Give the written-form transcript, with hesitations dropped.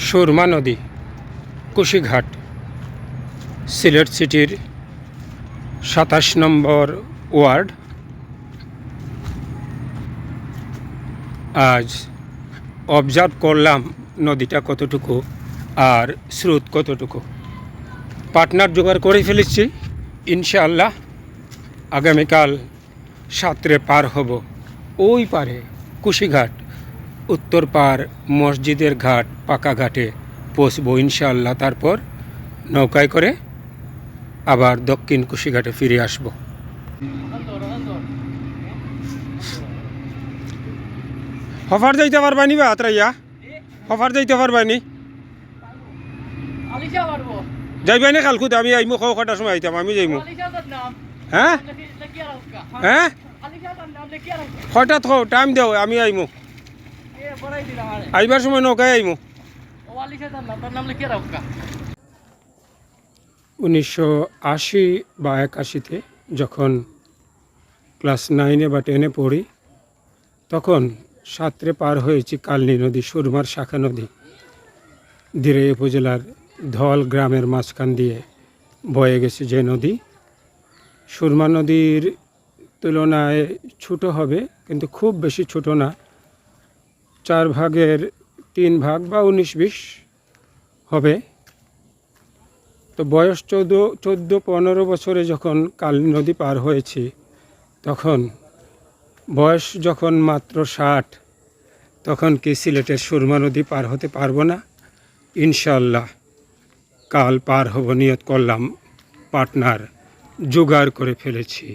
সুরমা নদী, কুশিঘাট, সিলেট সিটির ২৭ নম্বর ওয়ার্ড। আজ অবজার্ভ করলাম নদীটা কতটুকু আর স্রোত কতটুকু। পার্টনার জোগাড় করে ফেলেছি, ইনশাআল্লাহ আগামীকাল সাঁতরে পার হব। ওই পারে কুশিঘাট, উত্তর পার মসজিদের ঘাট, পাকা ঘাটে পৌঁছবো ইনশাআল্লাহ। তারপর নৌকায় করে আবার দক্ষিণ কুশিঘাটে ফিরে আসব। হফার যাইতে পারবানি বা আত্রাইয়া হফার যাইতে পারবানি যাইবানি কালকুতে আমি আইমু কটার সময় আইতাম আমি যাইমু। হ্যাঁ হ্যাঁ হঠাৎ টাইম দেও আমি আইমু, আইবার সময় নৌকায় আইমু। 1980 বা 81-তে যখন ক্লাস 9-এ বা 10-এ পড়ি, তখন সাঁতরে পার হয়েছি কালনী নদী, সুরমার শাখা নদী। দিরাই উপজেলার ধল গ্রামের মাঝখান দিয়ে বয়ে গেছে যে নদী। সুরমা নদীর তুলনায় ছোট হবে, কিন্তু খুব বেশি ছোট না। 4 ভাগের 3 ভাগ বা 19-20 হবে। তো বয়স 14-15 বছরে যখন কালনী নদী পার হয়েছি, তখন বয়স যখন মাত্র 60, তখন কি সিলেটের সুরমা নদী পার হতে পারবো না? ইনশাআল্লাহ কাল পার হব, নিয়ত করলাম, পার্টনার জোগাড় করে ফেলেছি।